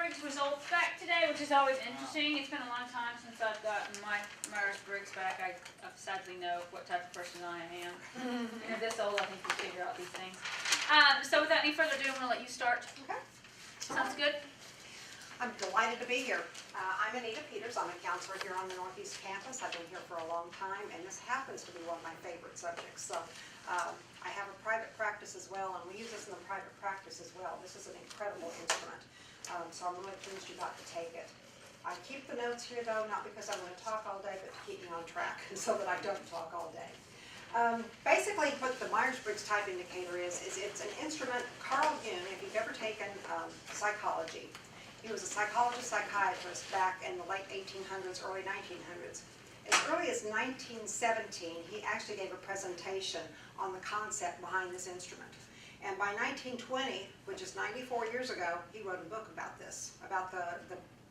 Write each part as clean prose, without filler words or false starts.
MyersBriggs results back today, which is always interesting. It's been a long time since I've gotten my MyersBriggs back. I sadly know what type of person I am. When you're this old, I think you figure out these things. So without any further ado, I'm going to let you start. Okay. Sounds good? I'm delighted to be here. I'm Anita Peters. I'm a counselor here on the Northeast campus. I've been here for a long time, and this happens to be one of my favorite subjects. So I have a private practice as well, and we use this in the private practice as well. This is an incredible instrument, so I'm really pleased you got to take it. I keep the notes here, though, not because I'm going to talk all day, but to keep me on track so that I don't talk all day. Basically, what the Myers-Briggs Type Indicator is it's an instrument. Carl Jung, if you've ever taken psychology, he was a psychiatrist back in the late 1800s, early 1900s. As early as 1917, he actually gave a presentation on the concept behind this instrument. And by 1920, which is 94 years ago, he wrote a book about this, about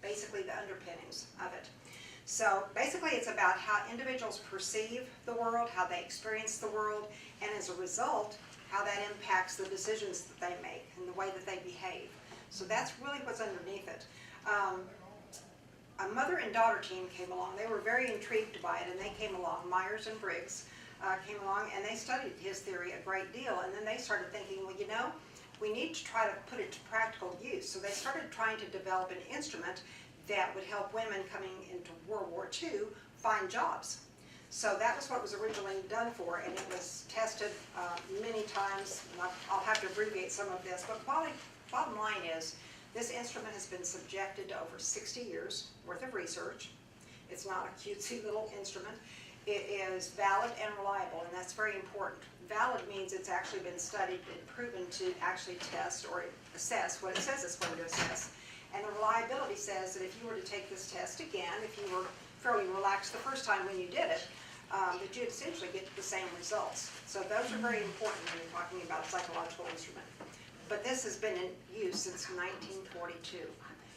basically the underpinnings of it. So basically it's about how individuals perceive the world, how they experience the world, and as a result, how that impacts the decisions that they make and the way that they behave. So that's really what's underneath it. A mother and daughter team came along. They were very intrigued by it, and they came along. Myers and Briggs came along, and they studied his theory a great deal. And then they started thinking, well, you know, we need to try to put it to practical use. So they started trying to develop an instrument that would help women coming into World War II find jobs. So that was what was originally done for, and it was tested many times. I'll have to abbreviate some of this, but bottom line is, this instrument has been subjected to over 60 years worth of research. It's not a cutesy little instrument. It is valid and reliable, and that's very important. Valid means it's actually been studied and proven to actually test or assess what it says it's going to assess. And the reliability says that if you were to take this test again, if you were fairly relaxed the first time when you did it, that you'd essentially get the same results. So those are very important when you're talking about a psychological instrument. But this has been in use since 1942.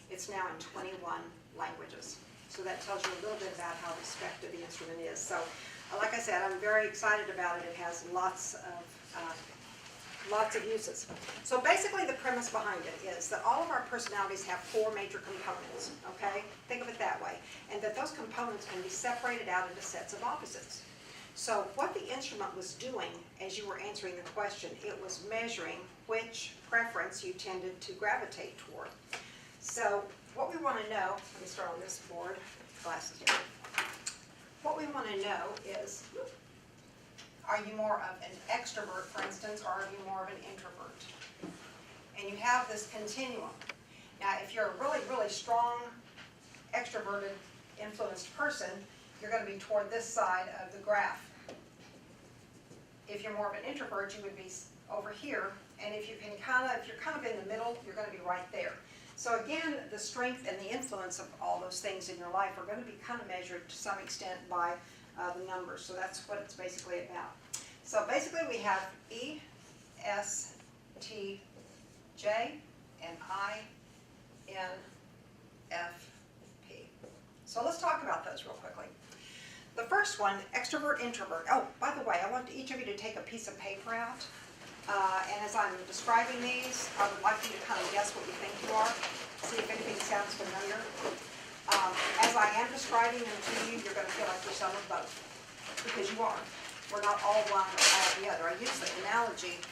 It's now in 21 languages. So that tells you a little bit about how respected the instrument is. So like I said, I'm very excited about it. It has lots of uses. So basically the premise behind it is that all of our personalities have four major components, okay? Think of it that way. And that those components can be separated out into sets of opposites. So what the instrument was doing as you were answering the question, it was measuring which preference you tended to gravitate toward. So what we want to know, let me start on this board, glasses here. What we want to know is, are you more of an extrovert, for instance, or are you more of an introvert? And you have this continuum. Now, if you're a really, really strong, extroverted, influenced person, you're going to be toward this side of the graph. If you're more of an introvert, you would be over here, and if you're kind of in the middle, you're going to be right there. So again, the strength and the influence of all those things in your life are going to be kind of measured to some extent by the numbers. So that's what it's basically about. So basically we have E, S, T, J, and I, N, F, P. So let's talk about those real quickly. The first one, extrovert, introvert. Oh, by the way, I want each of you to take a piece of paper out. And as I'm describing these, I would like you to kind of guess what you think you are. See if anything sounds familiar. As I am describing them to you, you're going to feel like you're some of both. Because you are. We're not all one or all the other. I use the analogy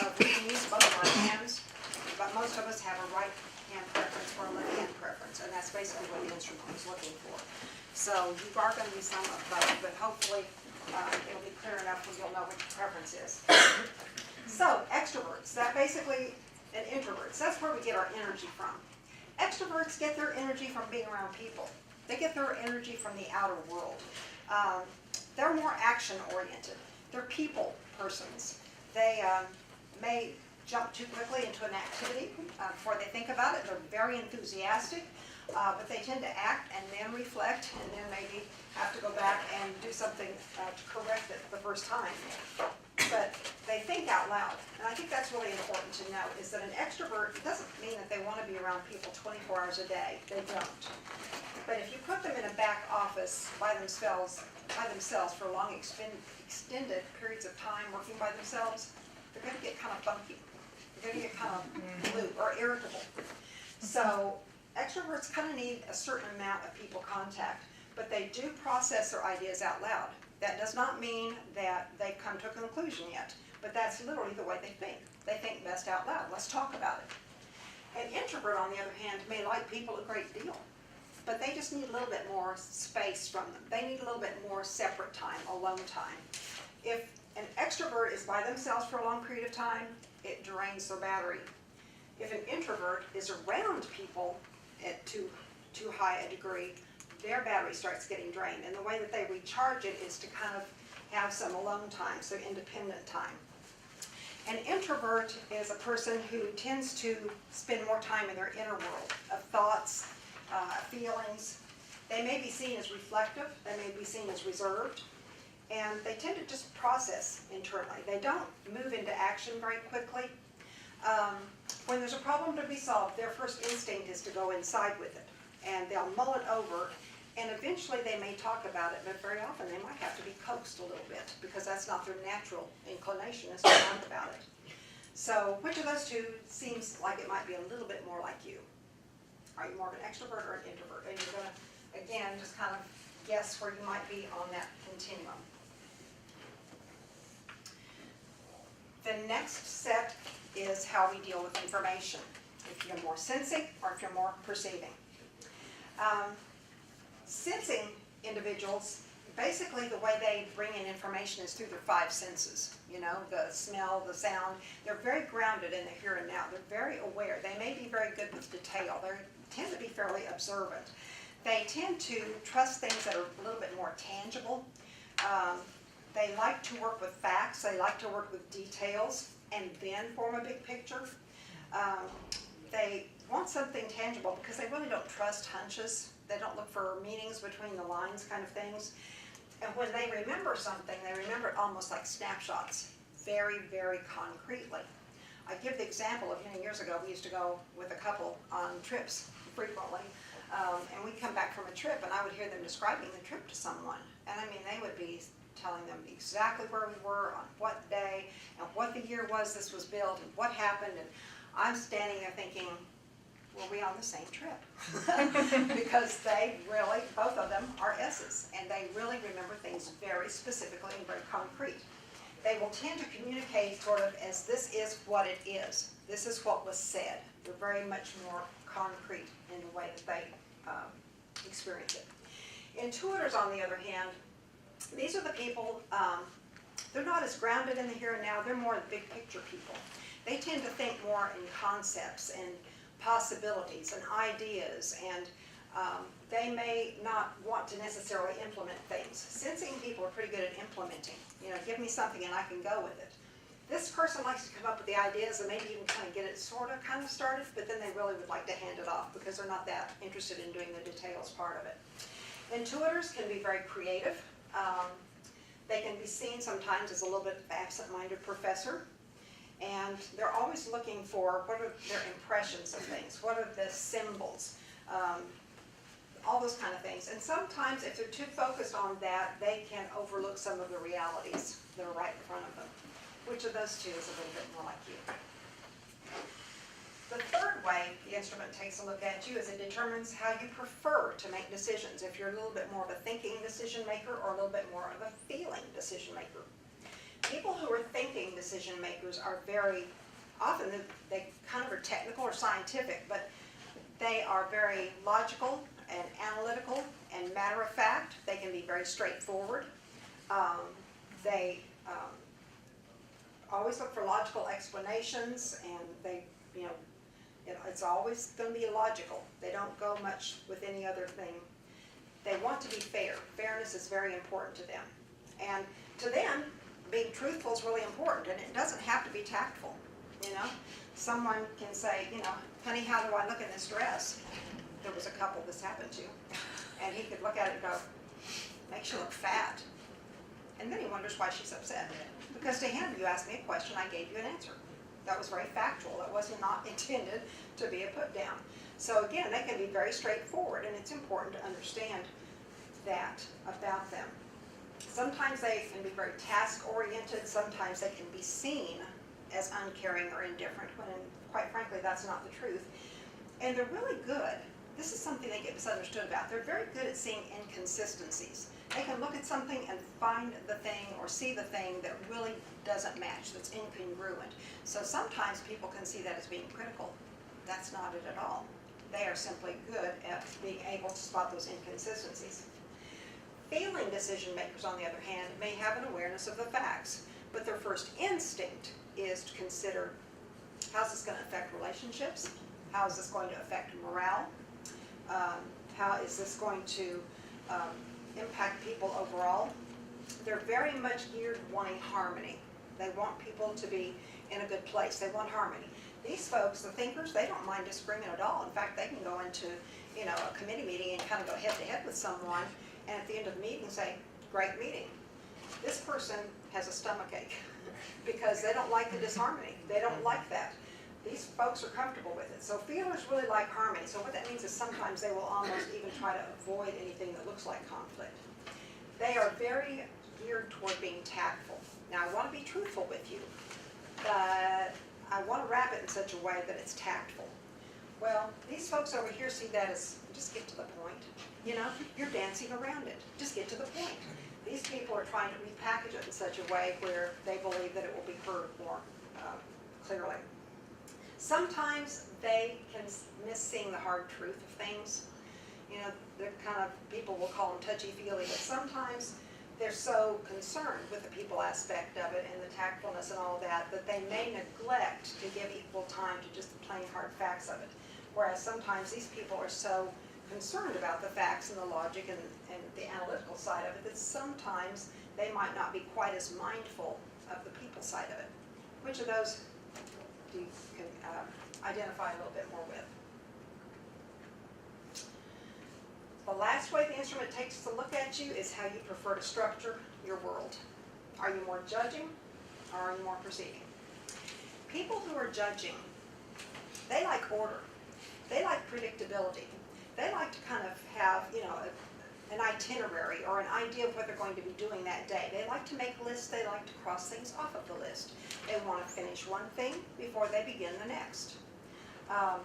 of we can use both of our hands, but most of us have a right hand preference or a left hand preference, and that's basically what the instrument was looking for. So you are going to be some of both, but hopefully it'll be clear enough when you'll know what your preference is. So extroverts, that basically, and introverts, that's where we get our energy from. Extroverts get their energy from being around people. They get their energy from the outer world. They're more action-oriented. They're people persons. They may jump too quickly into an activity before they think about it. They're very enthusiastic, but they tend to act and then reflect and then maybe have to go back and do something to correct it the first time. But they think out loud. And I think that's really important to know, is that an extrovert doesn't mean that they want to be around people 24 hours a day. They don't. But if you put them in a back office by themselves for long extended periods of time working by themselves, they're going to get kind of funky. They're going to get kind of blue or irritable. So extroverts kind of need a certain amount of people contact, but they do process their ideas out loud. That does not mean that they've come to a conclusion yet, but that's literally the way they think. They think best out loud. Let's talk about it. An introvert, on the other hand, may like people a great deal, but they just need a little bit more space from them. They need a little bit more separate time, alone time. If an extrovert is by themselves for a long period of time, it drains their battery. If an introvert is around people at too high a degree, their battery starts getting drained. And the way that they recharge it is to kind of have some alone time, so independent time. An introvert is a person who tends to spend more time in their inner world of thoughts, feelings. They may be seen as reflective, they may be seen as reserved, and they tend to just process internally. They don't move into action very quickly. When there's a problem to be solved, their first instinct is to go inside with it, and they'll mull it over, and eventually they may talk about it, but very often they might have to be coaxed a little bit, because that's not their natural inclination, is to talk about it. So which of those two seems like it might be a little bit more like you? Are you more of an extrovert or an introvert? And you're going to, again, just kind of guess where you might be on that continuum. The next set is how we deal with information. If you're more sensing or if you're more perceiving. Sensing individuals, basically the way they bring in information is through their five senses. You know, the smell, the sound. They're very grounded in the here and now. They're very aware. They may be very good with detail. They tend to be fairly observant. They tend to trust things that are a little bit more tangible. They like to work with facts. They like to work with details and then form a big picture. They want something tangible because they really don't trust hunches. They don't look for meanings between the lines kind of things. And when they remember something, they remember it almost like snapshots, very, very concretely. I give the example of many years ago, we used to go with a couple on trips frequently, and we'd come back from a trip and I would hear them describing the trip to someone. And I mean, they would be telling them exactly where we were, on what day, and what the year was this was built, and what happened. And I'm standing there thinking, were we on the same trip? Because they really, both of them are S's, and they really remember things very specifically and very concrete. They will tend to communicate sort of as this is what it is. This is what was said. They're very much more concrete in the way that they experience it. Intuitors, on the other hand, these are the people, they're not as grounded in the here and now. They're more the big picture people. They tend to think more in concepts and possibilities and ideas, and they may not want to necessarily implement things. Sensing people are pretty good at implementing. You know, give me something and I can go with it. This person likes to come up with the ideas and maybe even kind of get it sort of kind of started, but then they really would like to hand it off because they're not that interested in doing the details part of it. Intuitors can be very creative. They can be seen sometimes as a little bit absent-minded professor. And they're always looking for what are their impressions of things, what are the symbols, all those kind of things. And sometimes if they're too focused on that, they can overlook some of the realities that are right in front of them. Which of those two is a little bit more like you? The third way the instrument takes a look at you is it determines how you prefer to make decisions. If you're a little bit more of a thinking decision maker or a little bit more of a feeling decision maker. People who are thinking decision makers are very, often they kind of are technical or scientific, but they are very logical and analytical and matter of fact. They can be very straightforward. They always look for logical explanations, and they, you know, it's always going to be logical. They don't go much with any other thing. They want to be fair. Fairness is very important to them. And to them, being truthful is really important, and it doesn't have to be tactful, you know. Someone can say, you know, honey, how do I look in this dress? There was a couple this happened to, and he could look at it and go, makes you look fat. And then he wonders why she's upset. Because to him, you asked me a question, I gave you an answer. That was very factual. That was not intended to be a put down. So again, they can be very straightforward, and it's important to understand that about them. Sometimes they can be very task-oriented. Sometimes they can be seen as uncaring or indifferent, when quite frankly, that's not the truth. And they're really good this is something they get misunderstood about. They're very good at seeing inconsistencies. They can look at something and find the thing or see the thing that really doesn't match, that's incongruent. So sometimes people can see that as being critical. That's not it at all. They are simply good at being able to spot those inconsistencies. Feeling decision makers, on the other hand, may have an awareness of the facts, but their first instinct is to consider, how's this going to affect relationships? How is this going to affect morale? How is this going to impact people overall? They're very much geared wanting harmony. They want people to be in a good place. They want harmony. These folks, the thinkers, they don't mind disagreeing at all. In fact, they can go into, a committee meeting and kind of go head to head with someone, and at the end of the meeting say, great meeting. This person has a stomachache because they don't like the disharmony. They don't like that. These folks are comfortable with it. So feelers really like harmony. So what that means is sometimes they will almost even try to avoid anything that looks like conflict. They are very geared toward being tactful. Now, I want to be truthful with you, but I want to wrap it in such a way that it's tactful. Well, these folks over here see that as, just get to the point. You're dancing around it. Just get to the point. These people are trying to repackage it in such a way where they believe that it will be heard more clearly. Sometimes they can miss seeing the hard truth of things. They're kind of, people will call them touchy-feely, but sometimes they're so concerned with the people aspect of it and the tactfulness and all of that, that they may neglect to give equal time to just the plain hard facts of it. Whereas sometimes these people are so concerned about the facts and the logic and the analytical side of it that sometimes they might not be quite as mindful of the people side of it. Which of those do you can identify a little bit more with? The last way the instrument takes to look at you is how you prefer to structure your world. Are you more judging or are you more perceiving? People who are judging, they like order. They like predictability. They like to kind of have, an itinerary or an idea of what they're going to be doing that day. They like to make lists. They like to cross things off of the list. They want to finish one thing before they begin the next.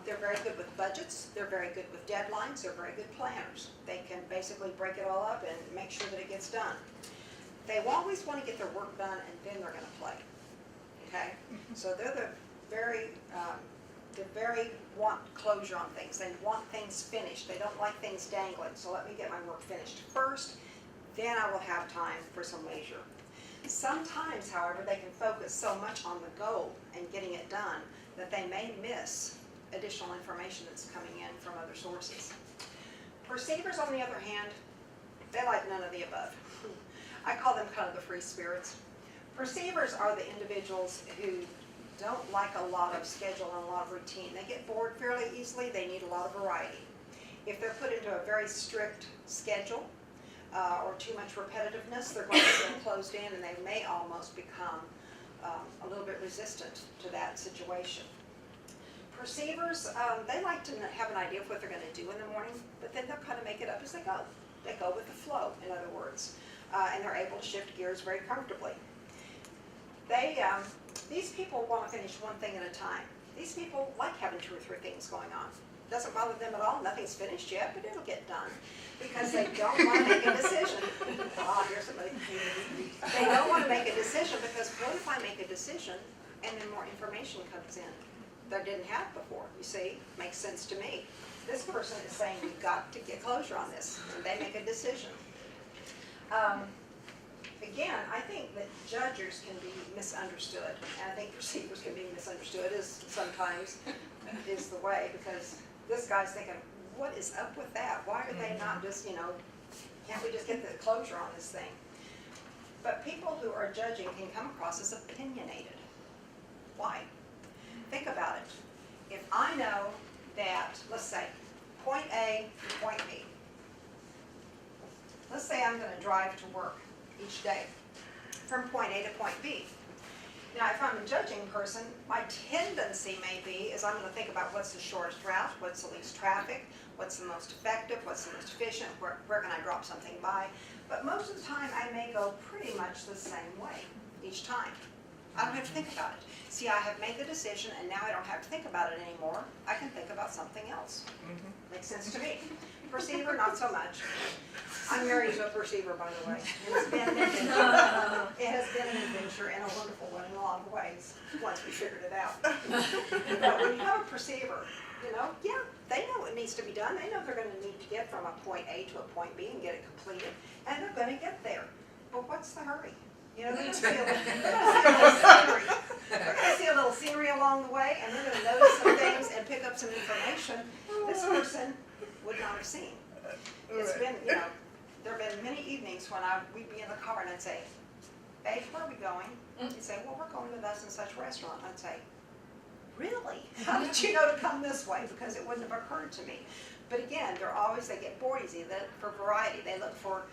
They're very good with budgets. They're very good with deadlines. They're very good planners. They can basically break it all up and make sure that it gets done. They always want to get their work done and then they're going to play. Okay? So they're very want closure on things. They want things finished. They don't like things dangling. So let me get my work finished first, then I will have time for some leisure. Sometimes, however, they can focus so much on the goal and getting it done that they may miss additional information that's coming in from other sources. Perceivers, on the other hand, they like none of the above. I call them kind of the free spirits. Perceivers are the individuals who don't like a lot of schedule and a lot of routine. They get bored fairly easily. They need a lot of variety. If they're put into a very strict schedule or too much repetitiveness, they're going to feel closed in and they may almost become a little bit resistant to that situation. Perceivers, they like to have an idea of what they're going to do in the morning, but then they'll kind of make it up as they go. They go with the flow, in other words, and they're able to shift gears very comfortably. These people want to finish one thing at a time. These people like having 2 or 3 things going on. Doesn't bother them at all. Nothing's finished yet, but it'll get done because they don't want to make a decision. Here's somebody. They don't want to make a decision because what if I make a decision and then more information comes in that I didn't have before? You see, makes sense to me. This person is saying we've got to get closure on this, and they make a decision. Again, I think that judgers can be misunderstood, and I think perceivers can be misunderstood sometimes is the way, because this guy's thinking, what is up with that? Why are they not just, can't we just get the closure on this thing? But people who are judging can come across as opinionated. Why? Think about it. If I know that, let's say, point A to point B. Let's say I'm going to drive to work each day from point A to point B. Now, if I'm a judging person, my tendency may be is I'm going to think about what's the shortest route, what's the least traffic, what's the most effective, what's the most efficient, where can I drop something by. But most of the time, I may go pretty much the same way each time. I don't have to think about it. See, I have made the decision and now I don't have to think about it anymore. I can think about something else. Makes sense to me. Perceiver, not so much. I'm married to a perceiver, by the way. It has been an adventure. It has been an adventure and a wonderful one in a lot of ways, once we figured it out. But when you have a perceiver, you know, yeah, they know what needs to be done. They know they're going to need to get from a point A to a point B and get it completed, and they're going to get there. But what's the hurry? You know, they're going to see a little scenery. They're going to see a little scenery along the way, and they're going to notice some things and pick up some information this person would not have seen. It's been, you know, there have been many evenings when we'd be in the car and I'd say, babe, where are we going? He'd say, well, we're going to thus and such restaurant. And I'd say, really? How did you know to come this way? Because it wouldn't have occurred to me. But again, they get bored easy. They look for variety. They look for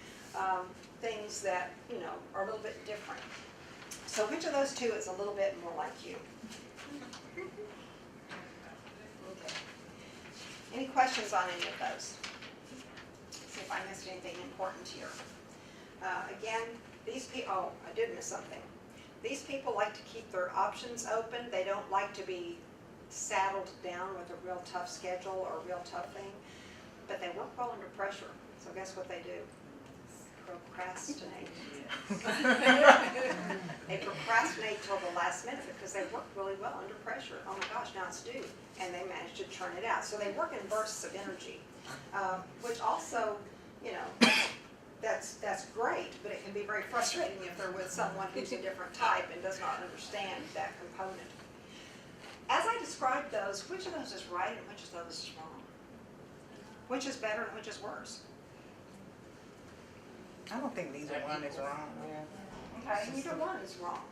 things that, you know, are a little bit different. So which of those two is a little bit more like you? Okay. Any questions on any of those? See if I missed anything important here. Again, these people, oh, I did miss something. These people like to keep their options open. They don't like to be saddled down with a real tough schedule or a real tough thing, but they work well under pressure. So guess what they do? Procrastinate. They procrastinate till the last minute because they work really well under pressure. Oh my gosh, now it's due. And they manage to churn it out. So they work in bursts of energy, which also, you know, that's great, but it can be very frustrating if they're with someone who's a different type and does not understand that component. As I described those, which of those is right and which of those is wrong? Which is better and which is worse? I don't think neither one is wrong. Okay, neither one is wrong.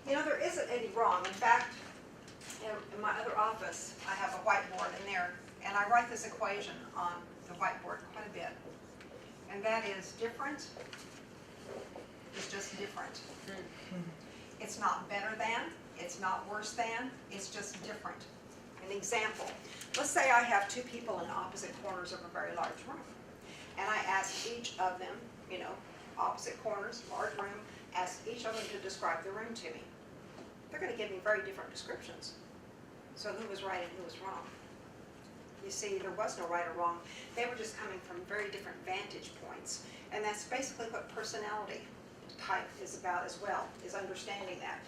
You know, there isn't any wrong. In fact, in my other office, I have a whiteboard in there, and I write this equation on the whiteboard quite a bit. And that is different is just different. It's not better than, it's not worse than, it's just different. An example, let's say I have two people in opposite corners of a very large room. And I ask each of them, you know, opposite corners, large room, ask each of them to describe the room to me. They're going to give me very different descriptions. So who was right and who was wrong? You see, there was no right or wrong. They were just coming from very different vantage points. And that's basically what personality type is about as well, is understanding that.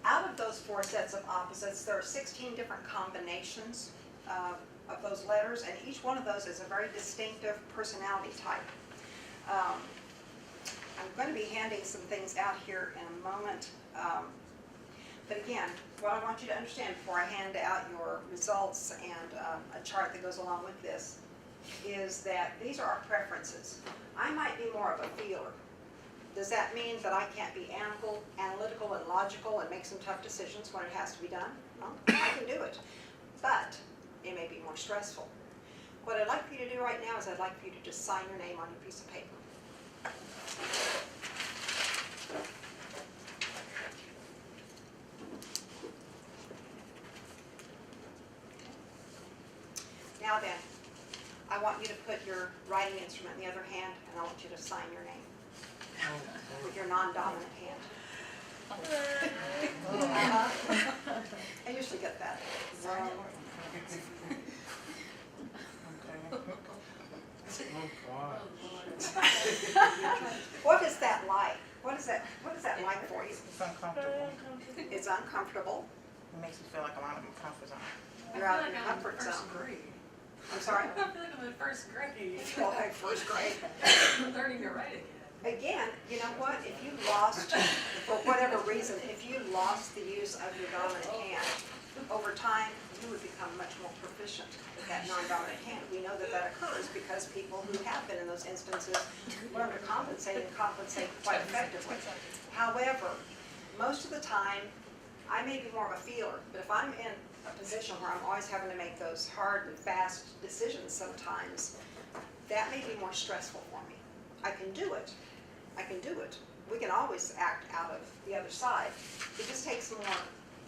Out of those 4 sets of opposites, there are 16 different combinations of those letters, and each one of those is a very distinctive personality type. I'm going to be handing some things out here in a moment. But again, what I want you to understand before I hand out your results and a chart that goes along with this is that these are our preferences. I might be more of a feeler. Does that mean that I can't be analytical and logical and make some tough decisions when it has to be done? No, I can do it. But it may be more stressful. What I'd like for you to do right now is I'd like for you to just sign your name on your piece of paper. Now then, I want you to put your writing instrument in the other hand, and I want you to sign your name with your non-dominant hand. I usually get that. What is that like? What is that like for you? It's uncomfortable. It's uncomfortable. It makes me feel like I'm out of my comfort zone. You're out of your comfort zone. I'm sorry? I feel like I'm in first grade. You feel like first grade. Learning to write again. Again, you know what? If you lost, for whatever reason, if you lost the use of your dominant hand, over time, you would become much more proficient with that non-dominant hand. We know that that occurs because people who have been in those instances learn to compensate and compensate quite effectively. However, most of the time, I may be more of a feeler, but if I'm in a position where I'm always having to make those hard and fast decisions sometimes, that may be more stressful for me. I can do it. I can do it. We can always act out of the other side. It just takes more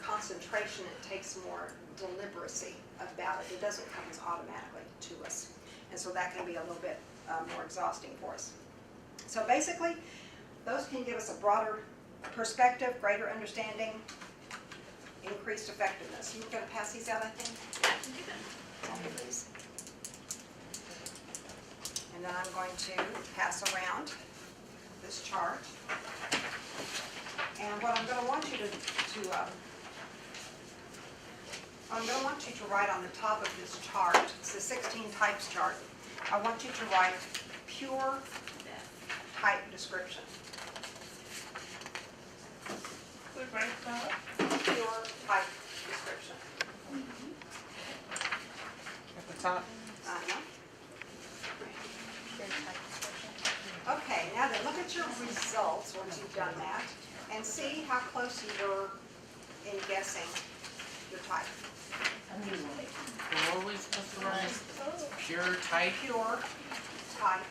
concentration. It takes more deliberacy about it. It doesn't come as automatically to us. And so that can be a little bit more exhausting for us. So basically, those can give us a broader perspective, greater understanding, increased effectiveness. You're going to pass these out, I think? Okay, please. And then I'm going to pass around this chart. And what I'm going to want you to write on the top of this chart, it's the 16 types chart. I want you to write pure type description. Pure type description. At the top. Uh-huh. Okay, now then, look at your results once you've done that, and see how close you were in guessing your type. We're always supposed to write pure type. Pure type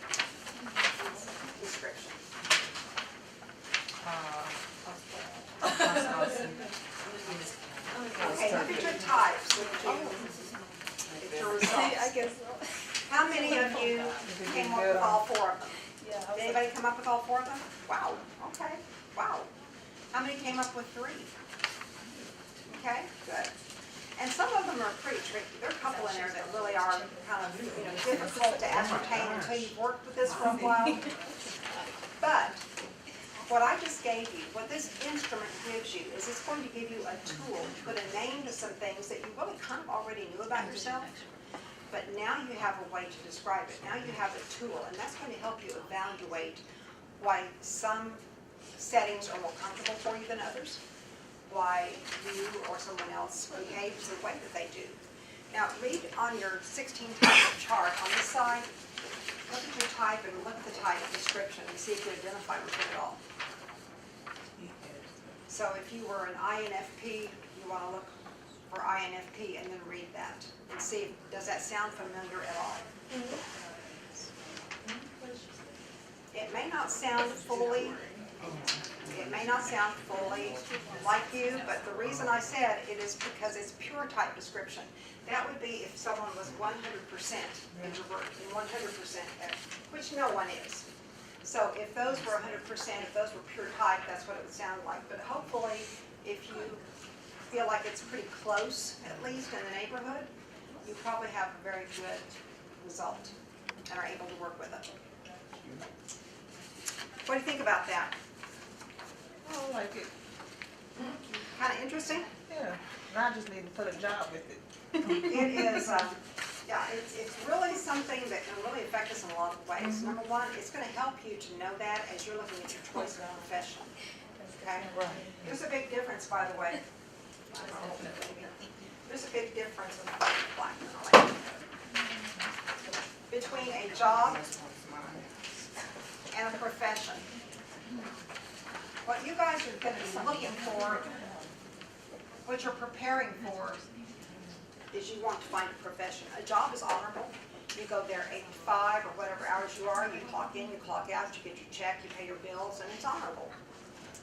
description. Okay, look at your types. It's your results. How many of you came up with all 4 of them? Did anybody come up with all 4 of them? Wow, okay, wow. How many came up with 3? Okay, good. And some of them are pretty tricky. There are a couple in there that really are kind of, difficult to ascertain until you've worked with this for a while. But what I just gave you, what this instrument gives you, is it's going to give you a tool to put a name to some things that you really kind of already knew about yourself. But now you have a way to describe it. Now you have a tool, and that's going to help you evaluate why some settings are more comfortable for you than others, why you or someone else behaves the way that they do. Now read on your 16 type chart on this side, look at your type and look at the type description and see if you identify with it at all. So if you were an INFP, you want to look for INFP and then read that and see, does that sound familiar at all? It may not sound fully like you, but the reason I said it is because it's pure type description. That would be if someone was 100% introvert and 100% which no one is. So if those were 100%, if those were pure type, that's what it would sound like. But hopefully, if you feel like it's pretty close, at least in the neighborhood, you probably have a very good result and are able to work with it. What do you think about that? I like it. Kind of interesting? Yeah. Now I just need to put a job with it. It is, yeah, it's really something that can really affect us in a lot of ways. Number one, it's going to help you to know that as you're looking at your choice of profession. Okay? Right. There's a big difference, by the way. There's a big difference between a job and a profession. What you guys are going to be looking for, what you're preparing for, is you want to find a profession. A job is honorable. You go there 8 to 5 or whatever hours you are, you clock in, you clock out, you get your check, you pay your bills, and it's honorable.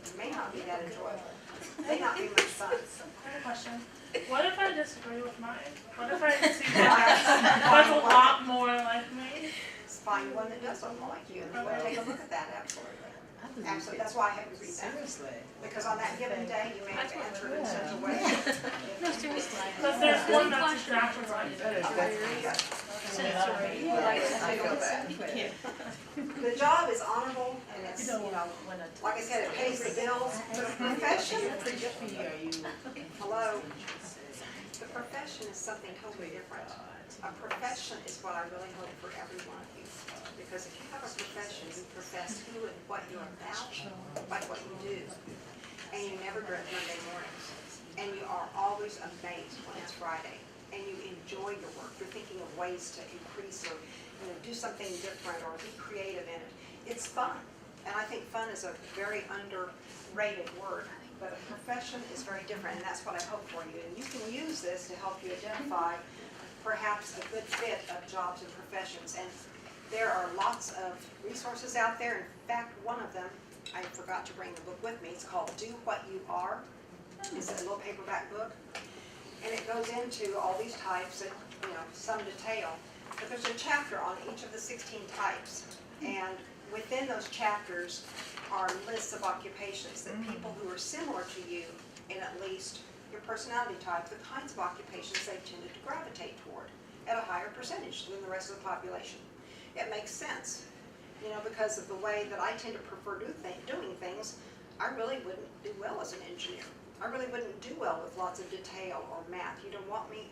It may not be that enjoyable. It may not be much fun. I have a question. What if I disagree with mine? What if I see that's a lot more like me? Find one that does look more like you, and you want to take a look at that, absolutely. Absolutely, that's why I have to read that. Seriously. Because on that given day, you may have answered in such a way. No, seriously. Because there's one that's exactly like That is I feel bad. The job is honorable, and it's, like I said, it pays the bills. But a profession, hello, the profession is something totally different. A profession is what I really hope for every one of you. Because if you have a profession, you profess who and what you're about, like what you do. And you never dread Monday mornings. And you are always amazed when it's Friday. And you enjoy your work. You're thinking of ways to increase or do something different or be creative in it. It's fun. And I think fun is a very underrated word. But a profession is very different, and that's what I hope for you. And you can use this to help you identify perhaps a good fit of jobs and professions. And there are lots of resources out there. In fact, one of them, I forgot to bring the book with me. It's called Do What You Are. It's a little paperback book. And it goes into all these types in some detail. But there's a chapter on each of the 16 types. And within those chapters are lists of occupations that people who are similar to you in at least your personality type, the kinds of occupations they've tended to gravitate toward at a higher percentage than the rest of the population. It makes sense, because of the way that I tend to prefer doing things. I really wouldn't do well as an engineer. I really wouldn't do well with lots of detail or math. You don't want me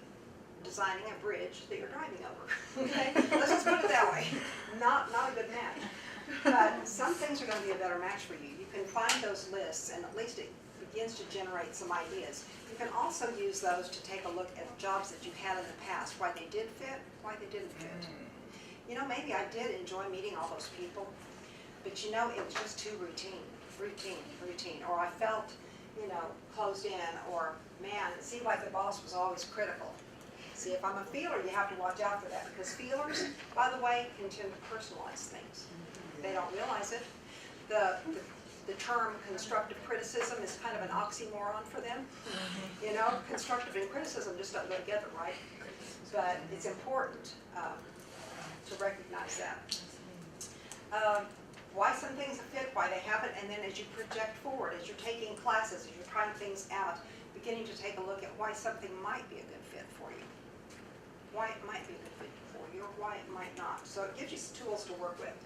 designing a bridge that you're driving over, okay? Let's just put it that way. Not a good match. But some things are going to be a better match for you. You can find those lists, and at least it begins to generate some ideas. You can also use those to take a look at jobs that you had in the past, why they did fit, why they didn't fit. Maybe I did enjoy meeting all those people, but it was just too routine, or I felt, closed in, or man, it seemed like the boss was always critical. See, if I'm a feeler, you have to watch out for that, because feelers, by the way, can tend to personalize things. They don't realize it. The term constructive criticism is kind of an oxymoron for them. Constructive and criticism just don't go together, right? But it's important to recognize that. Why some things fit, why they haven't, and then as you project forward, as you're taking classes, as you're trying things out, beginning to take a look at why something might be a good fit for you. Why it might be a good fit for you, or why it might not. So it gives you some tools to work with.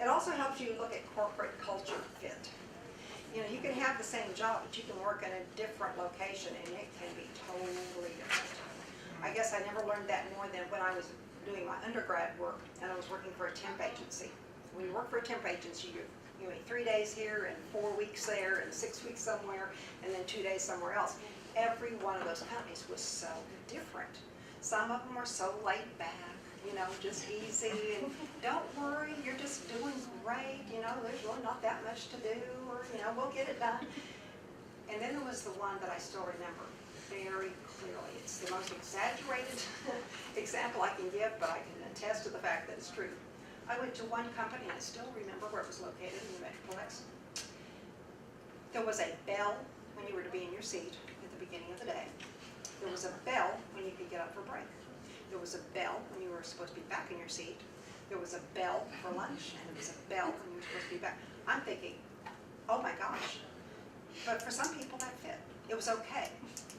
It also helps you look at corporate culture fit. You can have the same job, but you can work in a different location, and it can be totally different. I guess I never learned that more than when I was doing my undergrad work, and I was working for a temp agency. When you work for a temp agency, you 3 days here, and 4 weeks there, and 6 weeks somewhere, and then 2 days somewhere else. Every one of those companies was so different. Some of them were so laid back, just easy, and don't worry, you're just doing great, there's really not that much to do, or, we'll get it done. And then there was the one that I still remember very clearly. It's the most exaggerated example I can give, but I can attest to the fact that it's true. I went to one company, and I still remember where it was located in the Metroplex. There was a bell when you were to be in your seat at the beginning of the day. There was a bell when you could get up for break. There was a bell when you were supposed to be back in your seat. There was a bell for lunch, and there was a bell when you were supposed to be back. I'm thinking, oh my gosh. But for some people that fit. It was okay.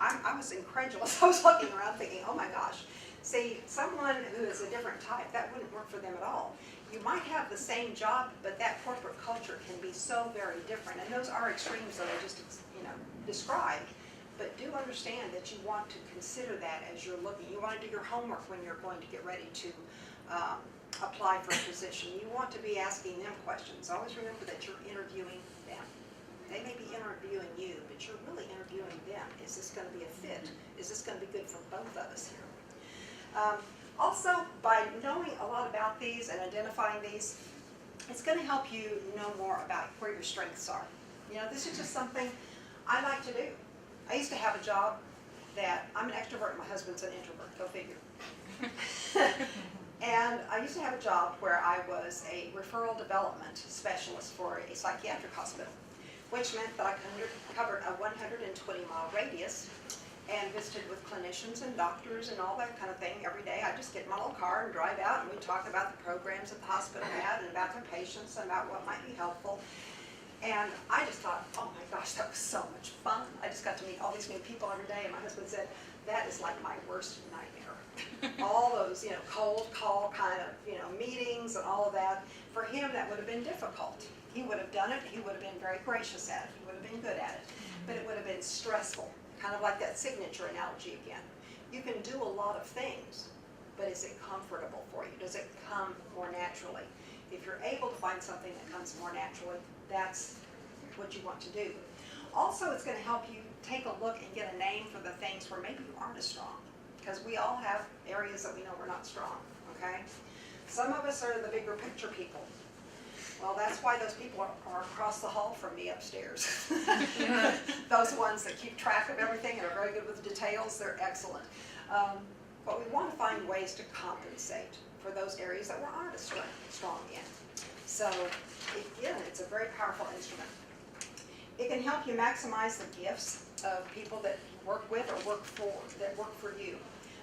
I was incredulous. I was looking around thinking, oh my gosh. See, someone who is a different type, that wouldn't work for them at all. You might have the same job, but that corporate culture can be so very different. And those are extremes that I just, described. But do understand that you want to consider that as you're looking. You want to do your homework when you're going to get ready to apply for a position. You want to be asking them questions. Always remember that you're interviewing them. They may be interviewing you, but you're really interviewing them. Is this going to be a fit? Is this going to be good for both of us here? Also, by knowing a lot about these and identifying these, it's going to help you know more about where your strengths are. This is just something I like to do. I used to have a job that, I'm an extrovert and my husband's an introvert, go figure. And I used to have a job where I was a referral development specialist for a psychiatric hospital, which meant that I covered a 120-mile radius and visited with clinicians and doctors and all that kind of thing every day. I'd just get in my little car and drive out, and we'd talk about the programs that the hospital had and about their patients and about what might be helpful. And I just thought, oh my gosh, that was so much fun. I just got to meet all these new people every day, and my husband said, that is like my worst nightmare. All those, cold call kind of, meetings and all of that. For him, that would have been difficult. He would have done it. He would have been very gracious at it. He would have been good at it. But it would have been stressful, kind of like that signature analogy again. You can do a lot of things, but is it comfortable for you? Does it come more naturally? If you're able to find something that comes more naturally, that's what you want to do. Also, it's going to help you take a look and get a name for the things where maybe you aren't as strong, because we all have areas that we know we're not strong, okay? Some of us are the bigger picture people. Well, that's why those people are across the hall from me upstairs. Those ones that keep track of everything and are very good with details, they're excellent. But we want to find ways to compensate for those areas that we aren't as strong in. So, again, it's a very powerful instrument. It can help you maximize the gifts of people that you work with or work for, that work for you.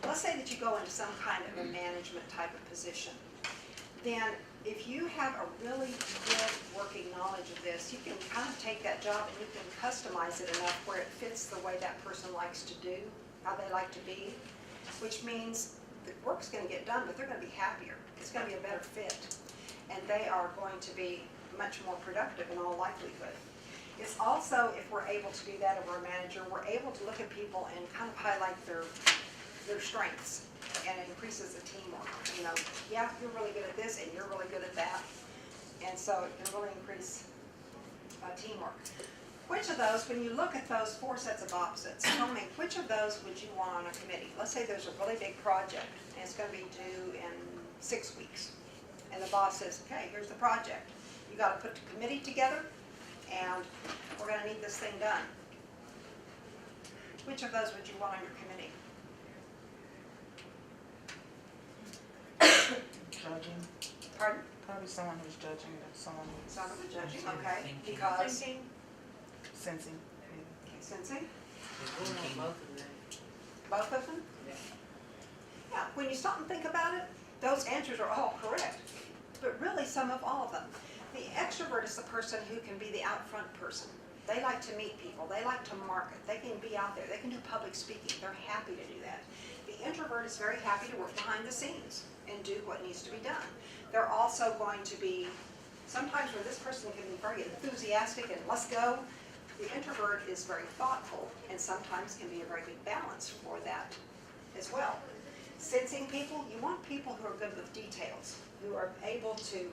Let's say that you go into some kind of a management type of position. then if you have a really good working knowledge of this, you can kind of take that job and you can customize it enough where it fits the way that person likes to do, how they like to be, which means the work's going to get done, but they're going to be happier. It's going to be a better fit, and they are going to be much more productive in all likelihood. It's also, if we're able to do that over a manager, we're able to look at people and kind of highlight their strengths, and it increases the teamwork. You know, yeah, you're really good at this and you're really good at that, and so it can really increase teamwork. Which of those, when you look at those 4 sets of opposites, tell me, which of those would you want on a committee? Let's say there's a really big project and it's going to be due in 6 weeks, and the boss says, okay, here's the project. You got to put the committee together and we're going to need this thing done. Which of those would you want on your committee? Judging. Pardon? Probably someone who's judging, someone who's Some of the judging, Thinking. okay, Thinking. because sensing. sensing, Thinking. both of them? Yeah, when you stop and think about it, those answers are all correct, but really some of all of them. The extrovert is the person who can be the out front person. They like to meet people, they like to market, they can be out there, they can do public speaking, they're happy to do that. The introvert is very happy to work behind the scenes and do what needs to be done. They're also going to be, sometimes when this person can be very enthusiastic and let's go, the introvert is very thoughtful and sometimes can be a very good balance for that as well. Sensing people, you want people who are good with details, who are able to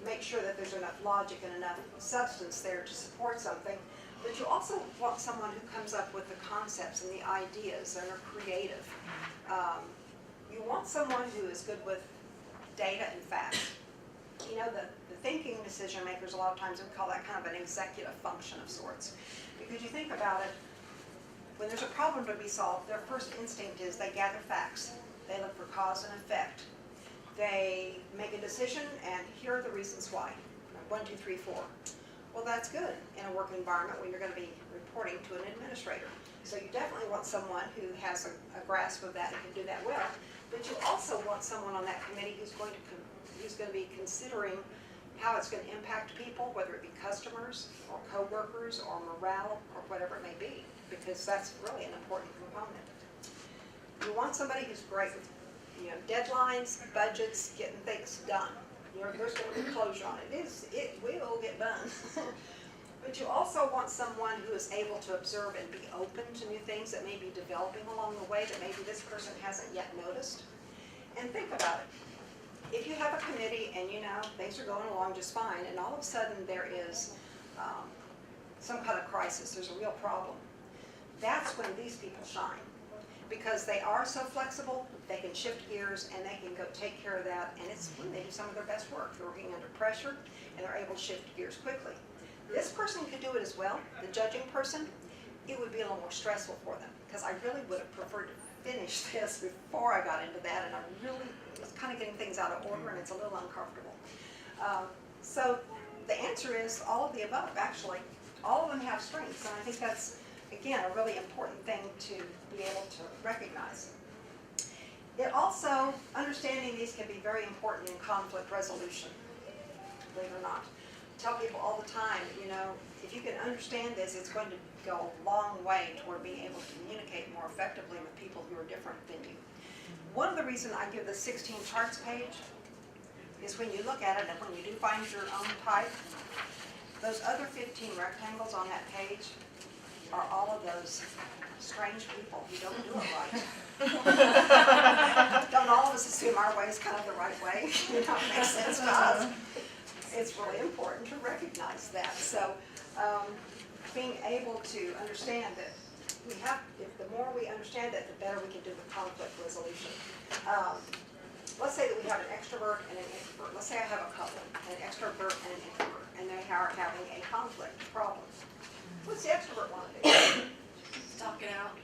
make sure that there's enough logic and enough substance there to support something, but you also want someone who comes up with the concepts and the ideas and are creative. You want someone who is good with data and facts. You know, the thinking decision makers, a lot of times we call that kind of an executive function of sorts. Because you think about it, when there's a problem to be solved, their first instinct is they gather facts. They look for cause and effect. They make a decision, and here are the reasons why. 1, 2, 3, 4. Well, that's good in a work environment when you're going to be reporting to an administrator. So you definitely want someone who has a grasp of that and can do that well. But you also want someone on that committee who's going to be considering how it's going to impact people, whether it be customers or coworkers or morale or whatever it may be, because that's really an important component. You want somebody who's great with, you know, deadlines, budgets, getting things done. You know, there's going to be closure on it. It will get done. But you also want someone who is able to observe and be open to new things that may be developing along the way that maybe this person hasn't yet noticed. And think about it. If you have a committee and you know things are going along just fine, and all of a sudden there is some kind of crisis, there's a real problem, that's when these people shine. Because they are so flexible, they can shift gears and they can go take care of that, and it's when they do some of their best work. They're working under pressure and they're able to shift gears quickly. This person could do it as well, the judging person. It would be a little more stressful for them, because I really would have preferred to finish this before I got into that, and I really was kind of getting things out of order, and it's a little uncomfortable. So the answer is all of the above, actually. All of them have strengths, and I think that's, again, a really important thing to be able to recognize. It also, understanding these can be very important in conflict resolution, believe it or not. Tell people all the time, you know, if you can understand this, it's going to go a long way toward being able to communicate more effectively with people who are different than you. One of the reasons I give the 16 charts page is when you look at it and when you do find your own type, those other 15 rectangles on that page are all of those strange people who don't do it right. Don't all of us assume our way is kind of the right way? You know, it makes sense to us. It's really important to recognize that. So being able to understand that we have, if the more we understand it, the better we can do the conflict resolution. Let's say that we have an extrovert and an introvert. Let's say I have a couple, an extrovert and an introvert, and they are having a conflict problem. What's the extrovert want to do? Talk it out.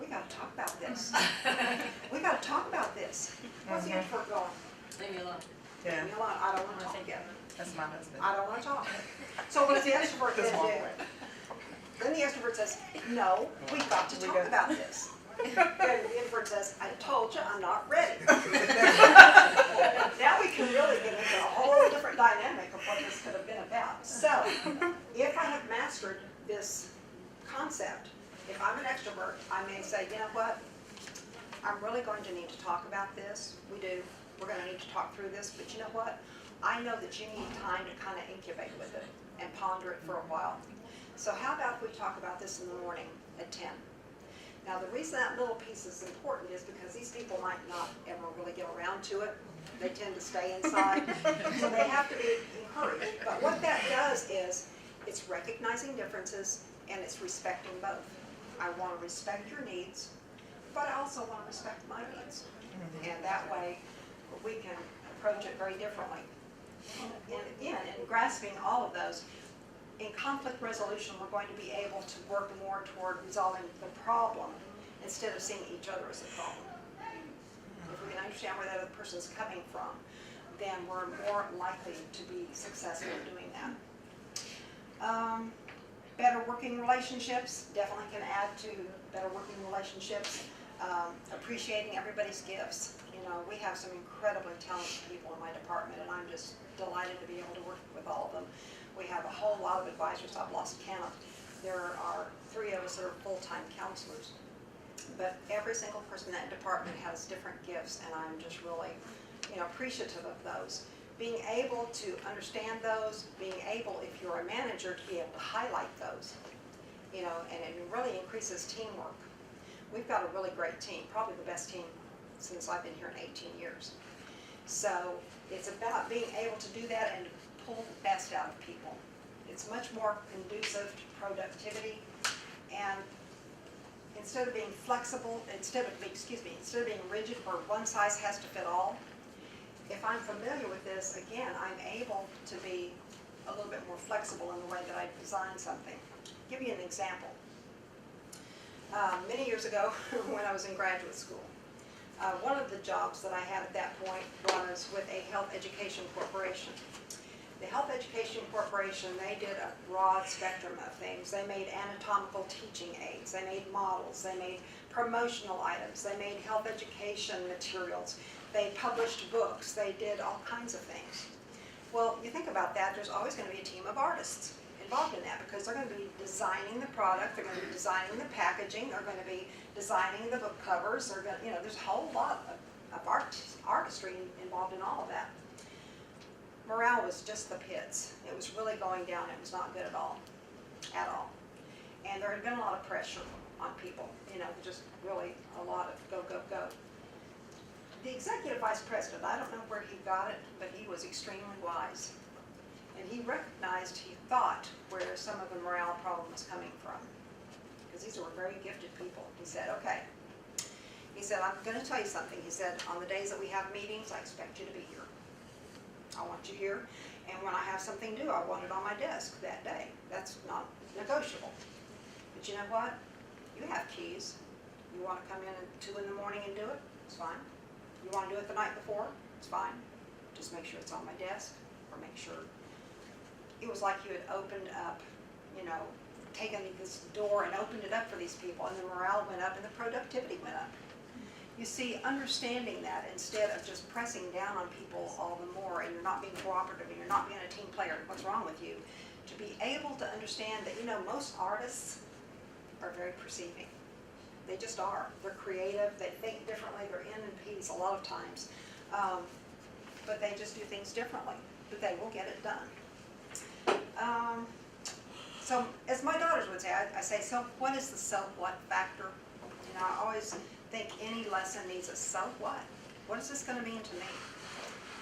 We got to talk about this. We got to talk about this. What's the introvert going? Leave me alone. Yeah, Leave me alone. I don't want to talk yet. that's my husband. I don't want to talk. So what does the extrovert This then one. do? Then the extrovert says, no, we've got to talk about this. Then the introvert says, I told you I'm not ready. Now we can if I have mastered this concept, if I'm an extrovert, I may say, you know what? I'm really going to need to talk about this. We do. We're going to need to talk through this. But you know what? I know that you need time to kind of incubate with it and ponder it for a while. So how about if we talk about this in the morning at 10? Now, the reason that little piece is important is because these people might not ever really get around to it. They tend to stay inside, so they have to be encouraged. But what that does is it's recognizing differences and it's respecting both. I want to respect your needs, but I also want to respect my needs. And that way, we can approach it very differently. And again, in grasping all of those, in conflict resolution, we're going to be able to work more toward resolving the problem instead of seeing each other as a problem. If we can understand where that other person's coming from, then we're more likely to be successful in doing that. Better working relationships definitely can add to better working relationships. Appreciating everybody's gifts. You know, we have some incredibly talented people in my department, and I'm just delighted to be able to work with all of them. We have a whole lot of advisors. I've lost count. There are 3 of us that are full-time counselors. But every single person in that department has different gifts, and I'm just really, appreciative of those. Being able to understand those, being able, if you're a manager, to be able to highlight those, and it really increases teamwork. We've got a really great team, probably the best team since I've been here in 18 years. So it's about being able to do that and pull the best out of people. It's much more conducive to productivity, and instead of being flexible, instead of being rigid where one size has to fit all, if I'm familiar with this, again, I'm able to be a little bit more flexible in the way that I design something. I'll give you an example. Many years ago, when I was in graduate school, one of the jobs that I had at that point was with a health education corporation. The Health Education Corporation, they did a broad spectrum of things. They made anatomical teaching aids, they made models, they made promotional items, they made health education materials, they published books, they did all kinds of things. Well, you think about that, there's always going to be a team of artists involved in that because they're going to be designing the product, they're going to be designing the packaging, they're going to be designing the book covers, they're going to, there's a whole lot of artistry involved in all of that. Morale was just the pits. It was really going down. It was not good at all. And there had been a lot of pressure on people, just really a lot of go, go, go. The executive vice president, I don't know where he got it, but he was extremely wise. And he recognized, he thought, where some of the morale problem was coming from. Because these were very gifted people. He said, okay. He said, I'm going to tell you something. He said, on the days that we have meetings, I expect you to be here. I want you here, and when I have something due, I want it on my desk that day. That's not negotiable. But you know what? You have keys. You want to come in at 2 in the morning and do it? It's fine. You want to do it the night before? It's fine. Just make sure it's on my desk, or make sure. It was like you had opened up, taken this door and opened it up for these people, and the morale went up and the productivity went up. You see, understanding that instead of just pressing down on people all the more, and you're not being cooperative, and you're not being a team player, what's wrong with you? To be able to understand that, most artists are very perceiving. They just are. They're creative, they think differently, they're NPs a lot of times. But they just do things differently, but they will get it done. So, as my daughters would say, I say, so what is the so what factor? I always think any lesson needs a so what. What is this going to mean to me?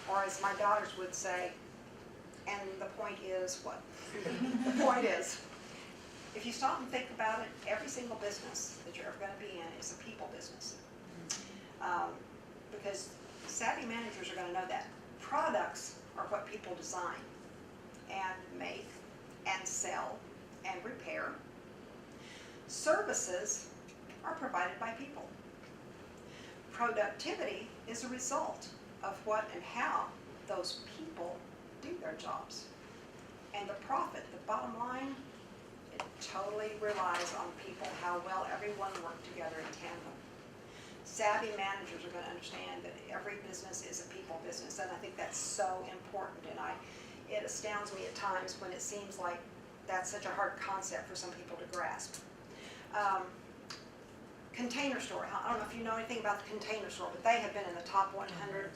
Or as my daughters would say, and the point is what? The point is, if you stop and think about it, every single business that you're ever going to be in is a people business. Because savvy managers are going to know that. Products are what people design and make and sell and repair. Services are provided by people. Productivity is a result of what and how those people do their jobs. And the profit, the bottom line, it totally relies on people, how well everyone worked together in tandem. Savvy managers are going to understand that every business is a people business, and I think that's so important. And it astounds me at times when it seems like that's such a hard concept for some people to grasp. Container Store, I don't know if you know anything about the Container Store, but they have been in the top 100,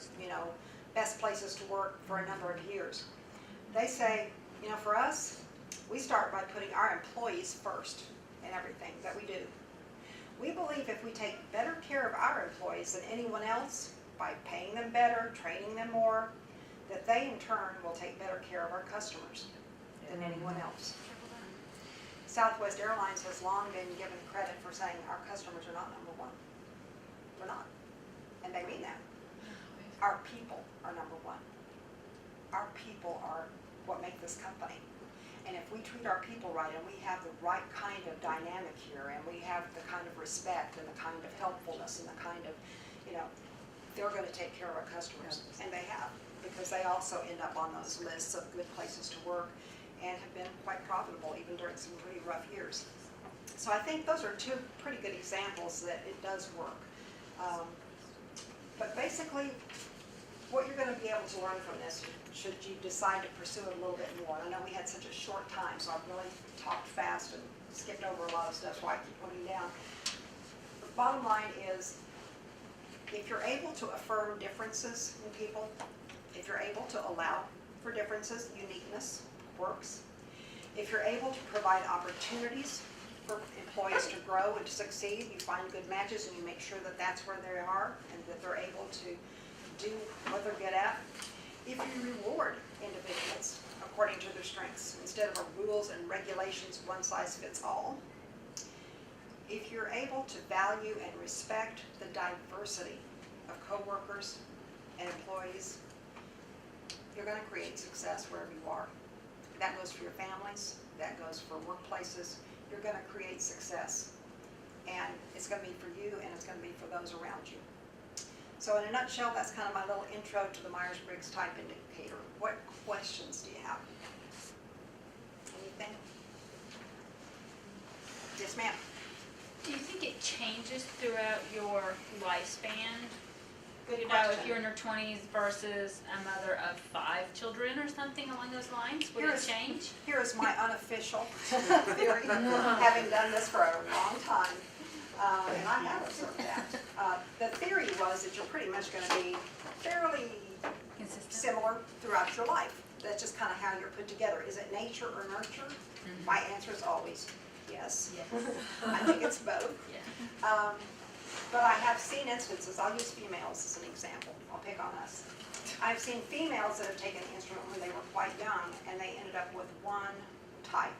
best places to work for a number of years. They say, for us, we start by putting our employees first in everything that we do. We believe if we take better care of our employees than anyone else, by paying them better, training them more, that they in turn will take better care of our customers than anyone else. Southwest Airlines has long been given credit for saying our customers are not number one. We're not. And they mean that. Our people are number one. Our people are what make this company. And if we treat our people right and we have the right kind of dynamic here and we have the kind of respect and the kind of helpfulness and the kind of, they're going to take care of our customers. And they have, because they also end up on those lists of good places to work and have been quite profitable even during some pretty rough years. So I think those are two pretty good examples that it does work. But basically, what you're going to be able to learn from this, should you decide to pursue it a little bit more. I know we had such a short time, so I've really talked fast and skipped over a lot of stuff, so I keep putting down. The bottom line is, if you're able to affirm differences in people, if you're able to allow for differences, uniqueness works. If you're able to provide opportunities for employees to grow and to succeed, you find good matches and you make sure that that's where they are and that they're able to do what they're good at. If you reward individuals according to their strengths, instead of rules and regulations, one size fits all. If you're able to value and respect the diversity of coworkers and employees, you're going to create success wherever you are. That goes for your families, that goes for workplaces. You're going to create success. And it's going to be for you and it's going to be for those around you. So in a nutshell, that's kind of my little intro to the Myers-Briggs Type Indicator. What questions do you have? Anything? Yes, ma'am. Do you think it changes throughout your lifespan? Good If question. you're in your 20s versus a mother of 5 children or something along those lines, would it change? Here is my unofficial theory, having done this for a long time, and I have observed that. The theory was that you're pretty much going to be fairly Consistent? similar throughout your life. That's just kind of how you're put together. Is it nature or nurture? Mm-hmm. My answer is always yes. Yes. I think it's both. Yeah. But I have seen instances, I'll use females as an example, I'll pick on us. I've seen females that have taken the instrument when they were quite young and they ended up with one type.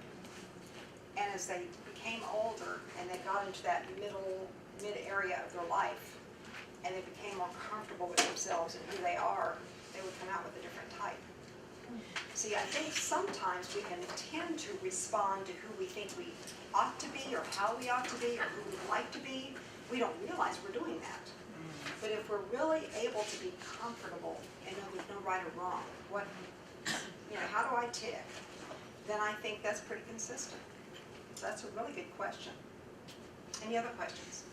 And as they became older and they got into that mid area of their life and they became more comfortable with themselves and who they are, they would come out with a different type. See, I think sometimes we can tend to respond to who we think we ought to be or how we ought to be or who we'd like to be. We don't realize we're doing that. But if we're really able to be comfortable and know there's no right or wrong, how do I tick? Then I think that's pretty consistent. So that's a really good question. Any other questions?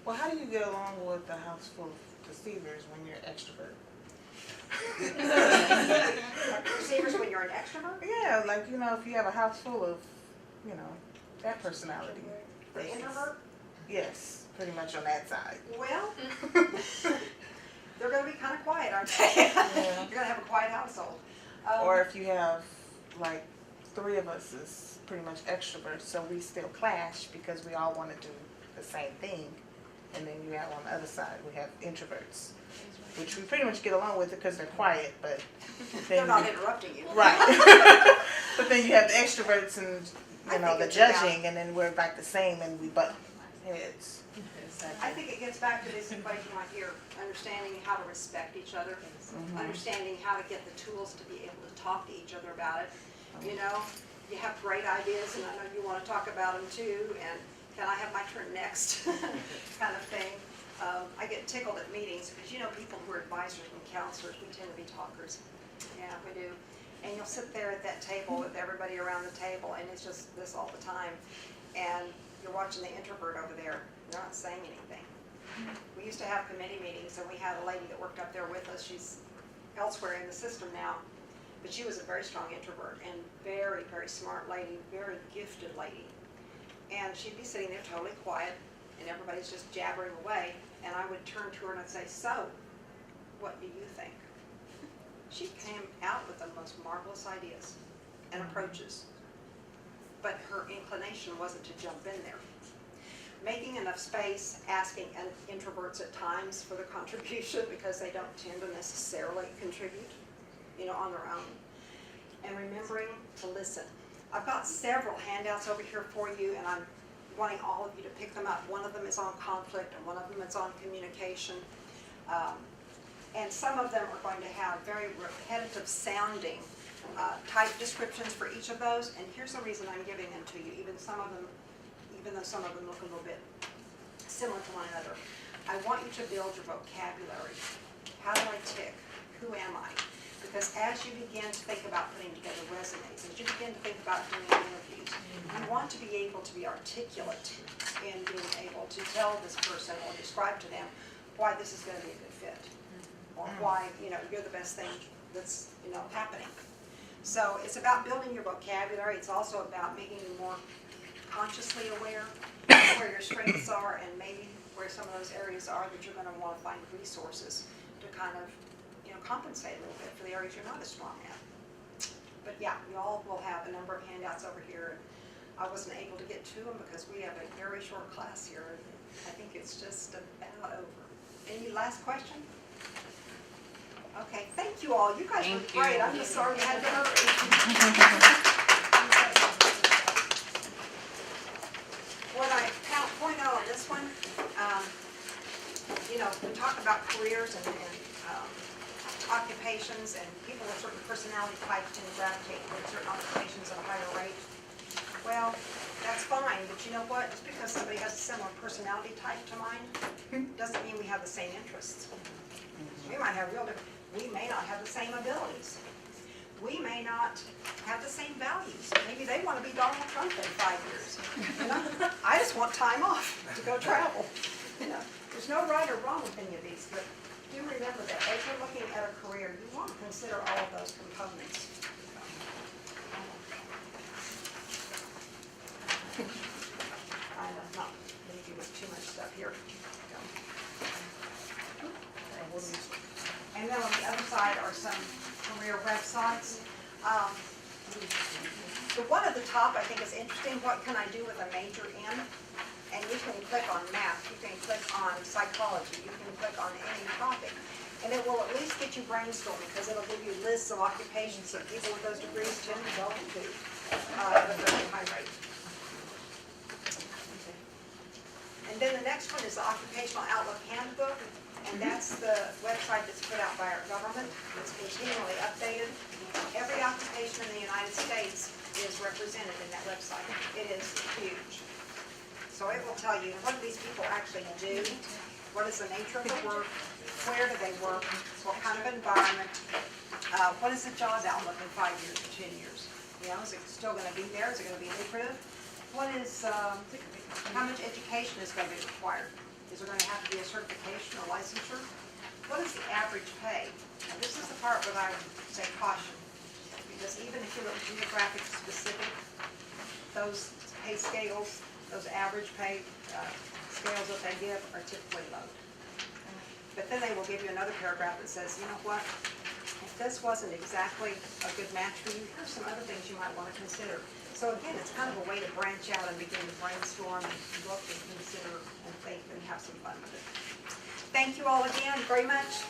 Well, how do you get along with a house full of deceivers when you're an extrovert? Receivers when you're an extrovert? Yeah, like, if you have a house full of, that personality. The introvert? Yes, pretty much on that side. Well, they're going to be kind of quiet, aren't they? Yeah. You're going to have a quiet household. Or if you have, like, 3 of us is pretty much extroverts, so we still clash because we all want to do the same thing. And then you have on the other side, we have introverts, which we pretty much get along with because they're quiet, but They're then not interrupting you. right. But then you have the extroverts and I think the it's about- judging, and then we're like the same, and we butt heads. I think it gets back to this equation right here, understanding how to respect each other, understanding how to get the tools to be able to talk to each other about it. You have great ideas, and I know you want to talk about them too, and can I have my turn next kind of thing. I get tickled at meetings because people who are advisors and counselors, we tend to be talkers. Yeah, we do. And you'll sit there at that table with everybody around the table, and it's just this all the time. And you're watching the introvert over there. They're not saying anything. We used to have committee meetings, and we had a lady that worked up there with us. She's elsewhere in the system now. But she was a very strong introvert and very, very smart lady, very gifted lady. And she'd be sitting there totally quiet, and everybody's just jabbering away. And I would turn to her and I'd say, so, what do you think? She came out with the most marvelous ideas and approaches. But her inclination wasn't to jump in there. Making enough space, asking introverts at times for their contribution because they don't tend to necessarily contribute, on their own. And remembering to listen. I've got several handouts over here for you, and I'm wanting all of you to pick them up. One of them is on conflict, and one of them is on communication. And some of them are going to have very repetitive sounding type descriptions for each of those. And here's the reason I'm giving them to you, even though some of them look a little bit similar to one another. I want you to build your vocabulary. How do I tick? Who am I? Because as you begin to think about putting together resumes, as you begin to think about doing interviews, you want to be able to be articulate in being able to tell this person or describe to them why this is going to be a good fit, or why you're the best thing that's happening. So it's about building your vocabulary. It's also about making you more consciously aware of where your strengths are and maybe where some of those areas are that you're going to want to find resources to kind of compensate a little bit for the areas you're not as strong at. But yeah, you all will have a number of handouts over here. I wasn't able to get to them because we have a very short class here. I think it's just about over. Any last question? Okay, thank you all. You guys were great. I'm just sorry you had to hurry. What I point out on this one, we talk about careers and occupations, and people with certain personality types tend to gravitate toward certain occupations at a higher rate. Well, that's fine, but you know what? Just because somebody has a similar personality type to mine doesn't mean we have the same interests. We might have we may not have the same abilities. We may not have the same values. Maybe they want to be Donald Trump in 5 years. I just want time off to go travel. There's no right or wrong with any of these, but do remember that as you're looking at a career, you want to consider all of those components. I'm not leave you with too much stuff here. And then on the other side are some career websites. The one at the top I think is interesting. What can I do with a major in? And you can click on math, you can click on psychology, you can click on any topic. And it will at least get you brainstorming because it'll give you lists of occupations that people with those degrees tend to go into at a very high rate. And then the next one is the Occupational Outlook Handbook. And that's the website that's put out by our government. It's continually updated. Every occupation in the United States is represented in that website. It is huge. So it will tell you what do these people actually do, what is the nature of the work, where do they work, what kind of environment, what is the job outlook in 5 years or 10 years? Is it still going to be there? Is it going to be lucrative? What is, how much education is going to be required? Is there going to have to be a certification or licensure? What is the average pay? And this is the part where I would say caution, because even if you look geographic specific, those pay scales, those average pay scales that they give are typically low. But then they will give you another paragraph that says, you know what, if this wasn't exactly a good match for you, here's some other things you might want to consider. So again, it's kind of a way to branch out and begin to brainstorm and look and consider and think and have some fun with it. Thank you all again very much.